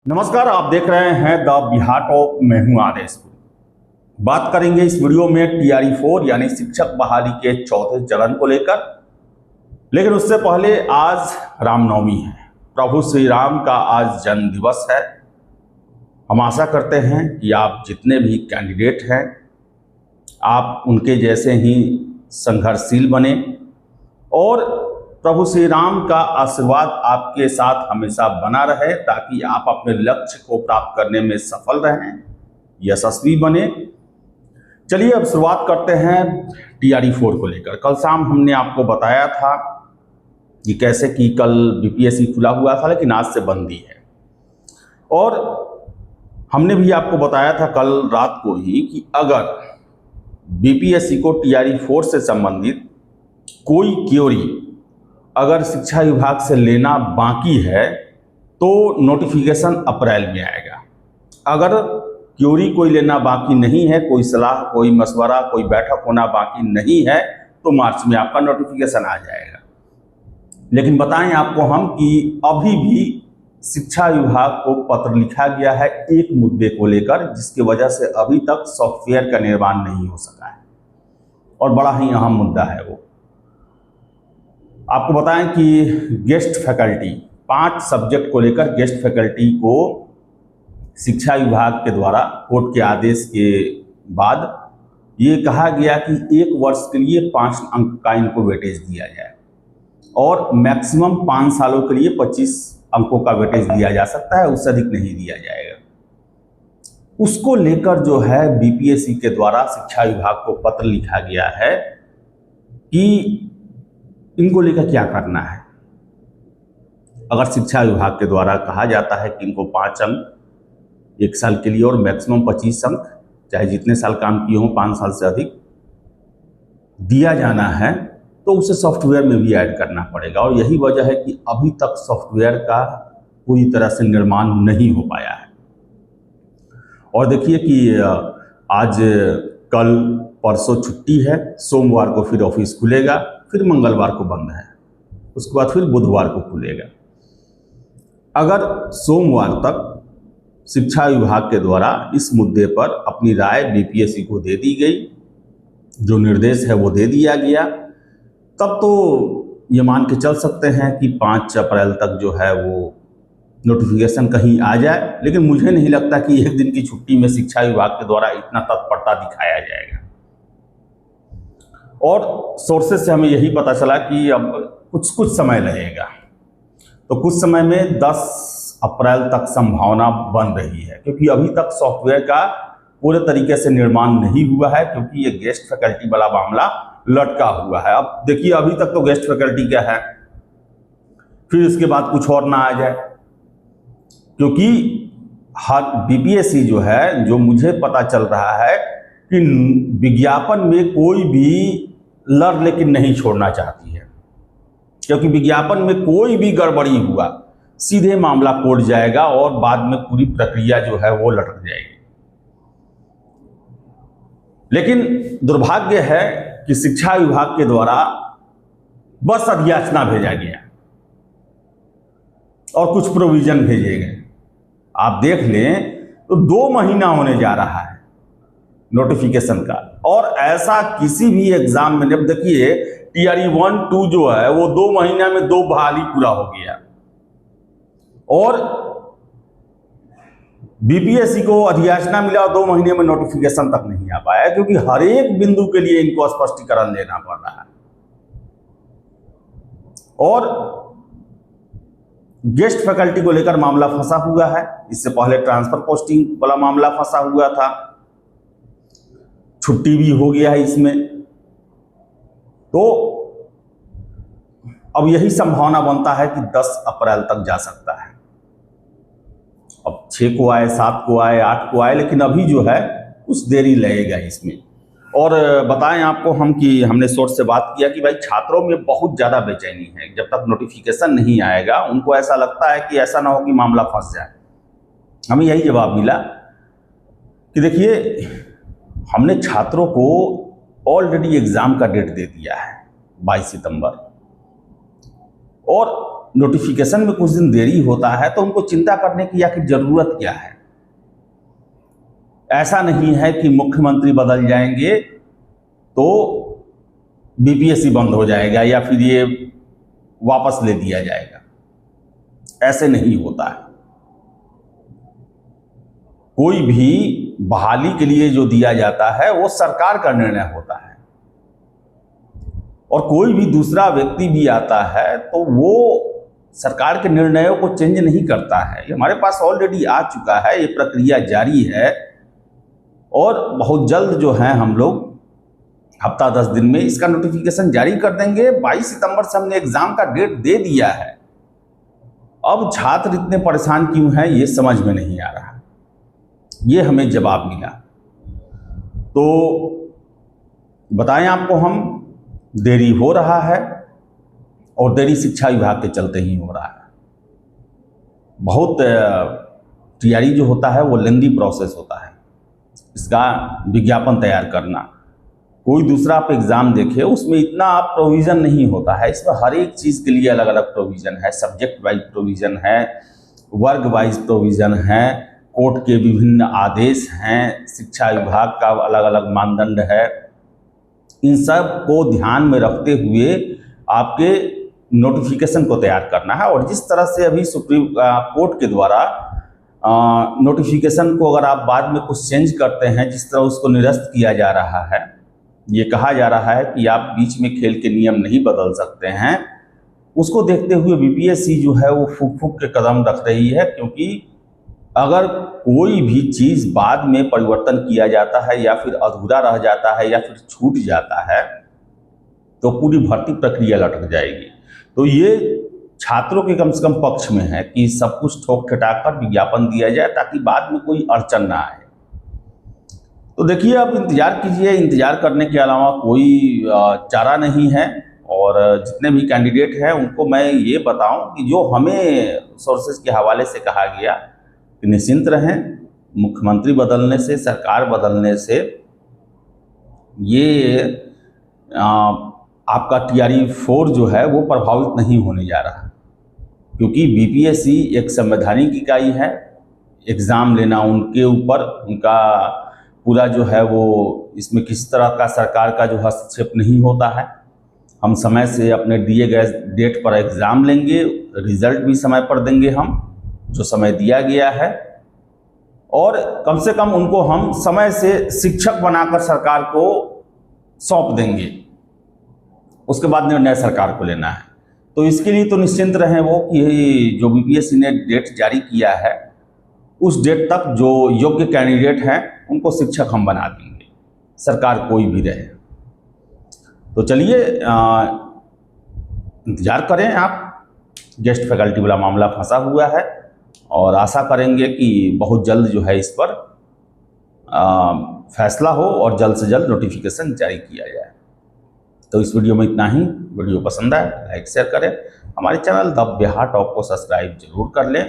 नमस्कार, आप देख रहे हैं द बिहार टॉप। मैं हूं आदेश। बात करेंगे इस वीडियो में टीआरई 4 यानी शिक्षक बहाली के चौथे चरण को लेकर। लेकिन उससे पहले आज रामनवमी है, प्रभु श्री राम का आज जन्म दिवस है। हम आशा करते हैं कि आप जितने भी कैंडिडेट हैं आप उनके जैसे ही संघर्षशील बने और प्रभु श्री राम का आशीर्वाद आपके साथ हमेशा बना रहे, ताकि आप अपने लक्ष्य को प्राप्त करने में सफल रहें, यशस्वी बने। चलिए अब शुरुआत करते हैं टीआरई 4 को लेकर। कल शाम हमने आपको बताया था कि कैसे कि कल बीपीएससी खुला हुआ था, लेकिन आज से बंदी है। और हमने भी आपको बताया था कल रात को ही कि अगर बीपीएससी को टीआरई 4 से संबंधित कोई क्वेरी अगर शिक्षा विभाग से लेना बाकी है तो नोटिफिकेशन अप्रैल में आएगा। अगर क्वेरी कोई लेना बाकी नहीं है, कोई सलाह, कोई मशवरा, कोई बैठक होना बाकी नहीं है, तो मार्च में आपका नोटिफिकेशन आ जाएगा। लेकिन बताएं आपको हम कि अभी भी शिक्षा विभाग को पत्र लिखा गया है एक मुद्दे को लेकर, जिसकी वजह से अभी तक सॉफ्टवेयर का निर्माण नहीं हो सका है और बड़ा ही अहम मुद्दा है वो। आपको बताएं कि गेस्ट फैकल्टी 5 सब्जेक्ट को लेकर गेस्ट फैकल्टी को शिक्षा विभाग के द्वारा कोर्ट के आदेश के बाद ये कहा गया कि 1 वर्ष के लिए 5 अंक का इनको वेटेज दिया जाए और मैक्सिमम 5 सालों के लिए 25 अंकों का वेटेज दिया जा सकता है, उससे अधिक नहीं दिया जाएगा। उसको लेकर जो है बीपीएससी के द्वारा शिक्षा विभाग को पत्र लिखा गया है कि इनको लेकर क्या करना है। अगर शिक्षा विभाग के द्वारा कहा जाता है कि इनको 5 अंक 1 साल के लिए और मैक्सिमम 25 अंक, चाहे जितने साल काम किए हों 5 साल से अधिक दिया जाना है, तो उसे सॉफ्टवेयर में भी ऐड करना पड़ेगा। और यही वजह है कि अभी तक सॉफ्टवेयर का पूरी तरह से निर्माण नहीं हो पाया है। और देखिए कि आज कल परसों छुट्टी है, सोमवार को फिर ऑफिस खुलेगा, फिर मंगलवार को बंद है, उसके बाद फिर बुधवार को खुलेगा। अगर सोमवार तक शिक्षा विभाग के द्वारा इस मुद्दे पर अपनी राय बीपीएससी को दे दी गई, जो निर्देश है वो दे दिया गया, तब तो ये मान के चल सकते हैं कि 5 अप्रैल तक जो है वो नोटिफिकेशन कहीं आ जाए। लेकिन मुझे नहीं लगता कि 1 दिन की छुट्टी में शिक्षा विभाग के द्वारा इतना तत्परता दिखाया जाएगा। और सोर्सेस से हमें यही पता चला कि अब कुछ समय लगेगा, तो कुछ समय में 10 अप्रैल तक संभावना बन रही है, क्योंकि अभी तक सॉफ्टवेयर का पूरे तरीके से निर्माण नहीं हुआ है, क्योंकि ये गेस्ट फैकल्टी वाला मामला लटका हुआ है। अब देखिए अभी तक तो गेस्ट फैकल्टी क्या है, फिर इसके बाद कुछ और ना आ जाए, क्योंकि हर बीपीएससी जो है, जो मुझे पता चल रहा है कि विज्ञापन में कोई भी लड़ लेकिन नहीं छोड़ना चाहती है, क्योंकि विज्ञापन में कोई भी गड़बड़ी हुआ सीधे मामला कोर्ट जाएगा और बाद में पूरी प्रक्रिया जो है वो लटक जाएगी। लेकिन दुर्भाग्य है कि शिक्षा विभाग के द्वारा बस अधियाचना भेजा गया और कुछ प्रोविजन भेजे गए। आप देख लें तो 2 महीना होने जा रहा है नोटिफिकेशन का, और ऐसा किसी भी एग्जाम में, अब देखिए टीआरई 1, 2 जो है वो 2 महीना में 2 बहाली पूरा हो गया, और बीपीएससी को अधियाचना मिला और 2 महीने में नोटिफिकेशन तक नहीं आ पाया, क्योंकि हर एक बिंदु के लिए इनको स्पष्टीकरण देना पड़ रहा है। और गेस्ट फैकल्टी को लेकर मामला फंसा हुआ है, इससे पहले ट्रांसफर पोस्टिंग वाला मामला फंसा हुआ था, छुट्टी भी हो गया है इसमें। तो अब यही संभावना बनता है कि 10 अप्रैल तक जा सकता है। अब 6 को आए, 7 को आए, 8 को आए, लेकिन अभी जो है कुछ देरी लगेगा इसमें। और बताएं आपको हम कि हमने सोर्स से बात किया कि भाई छात्रों में बहुत ज़्यादा बेचैनी है। जब तक नोटिफिकेशन नहीं आएगा उनको ऐसा लगता है कि ऐसा ना हो कि मामला फंस जाए। हमें यही जवाब मिला कि देखिए हमने छात्रों को ऑलरेडी एग्ज़ाम का डेट दे दिया है 22 सितंबर, और नोटिफिकेशन में कुछ दिन देरी होता है तो उनको चिंता करने की आखिर जरूरत क्या है। ऐसा नहीं है कि मुख्यमंत्री बदल जाएंगे तो बीपीएससी बंद हो जाएगा या फिर ये वापस ले दिया जाएगा, ऐसे नहीं होता है। कोई भी बहाली के लिए जो दिया जाता है वो सरकार का निर्णय होता है, और कोई भी दूसरा व्यक्ति भी आता है तो वो सरकार के निर्णयों को चेंज नहीं करता है। ये हमारे पास ऑलरेडी आ चुका है, ये प्रक्रिया जारी है, और बहुत जल्द जो है हम लोग हफ्ता 10 दिन में इसका नोटिफिकेशन जारी कर देंगे। 22 सितंबर से हमने एग्जाम का डेट दे दिया है। अब छात्र इतने परेशान क्यों हैं ये समझ में नहीं आ रहा, ये हमें जवाब मिला। तो बताएं आपको हम, देरी हो रहा है और देरी शिक्षा विभाग के चलते ही हो रहा है। बहुत तैयारी जो होता है वो लेंदी प्रोसेस होता है, इसका विज्ञापन तैयार करना। कोई दूसरा आप एग्ज़ाम देखे उसमें इतना आप प्रोविज़न नहीं होता है, इसमें हर एक चीज़ के लिए अलग अलग प्रोविज़न है, सब्जेक्ट वाइज प्रोविज़न है, वर्ग वाइज प्रोविज़न है, कोर्ट के विभिन्न आदेश हैं, शिक्षा विभाग का अलग अलग मानदंड है। इन सब को ध्यान में रखते हुए आपके नोटिफिकेशन को तैयार करना है। और जिस तरह से अभी सुप्रीम कोर्ट के द्वारा नोटिफिकेशन को अगर आप बाद में कुछ चेंज करते हैं, जिस तरह उसको निरस्त किया जा रहा है, ये कहा जा रहा है कि आप बीच में खेल के नियम नहीं बदल सकते हैं, उसको देखते हुए बीपीएससी जो है वो फूक फूक के कदम रख रही है। क्योंकि अगर कोई भी चीज़ बाद में परिवर्तन किया जाता है या फिर अधूरा रह जाता है या फिर छूट जाता है तो पूरी भर्ती प्रक्रिया लटक जाएगी। तो ये छात्रों के कम से कम पक्ष में है कि सब कुछ ठोक ठटाकर विज्ञापन दिया जाए ताकि बाद में कोई अड़चन ना आए। तो देखिए, अब इंतज़ार कीजिए, इंतज़ार करने के अलावा कोई चारा नहीं है। और जितने भी कैंडिडेट हैं उनको मैं ये बताऊं कि जो हमें सोर्सेज के हवाले से कहा गया कि निश्चिंत रहें, मुख्यमंत्री बदलने से, सरकार बदलने से ये आपका TRE 4 जो है वो प्रभावित नहीं होने जा रहा, क्योंकि बीपीएससी एक संवैधानिक इकाई है। एग्ज़ाम लेना उनके ऊपर, उनका पूरा जो है वो, इसमें किसी तरह का सरकार का जो हस्तक्षेप नहीं होता है। हम समय से अपने दिए गए डेट पर एग्ज़ाम लेंगे, रिज़ल्ट भी समय पर देंगे हम, जो समय दिया गया है, और कम से कम उनको हम समय से शिक्षक बनाकर सरकार को सौंप देंगे। उसके बाद निर्णय सरकार को लेना है। तो इसके लिए तो निश्चिंत रहें वो कि जो बीपीएससी ने डेट जारी किया है उस डेट तक जो योग्य कैंडिडेट हैं उनको शिक्षक हम बना देंगे, सरकार कोई भी रहे। तो चलिए इंतज़ार करें आप। गेस्ट फैकल्टी वाला मामला फंसा हुआ है और आशा करेंगे कि बहुत जल्द जो है इस पर फैसला हो और जल्द से जल्द नोटिफिकेशन जारी किया जाए। तो इस वीडियो में इतना ही। वीडियो पसंद आए लाइक शेयर करें, हमारे चैनल द बिहार टॉप को सब्सक्राइब जरूर कर लें।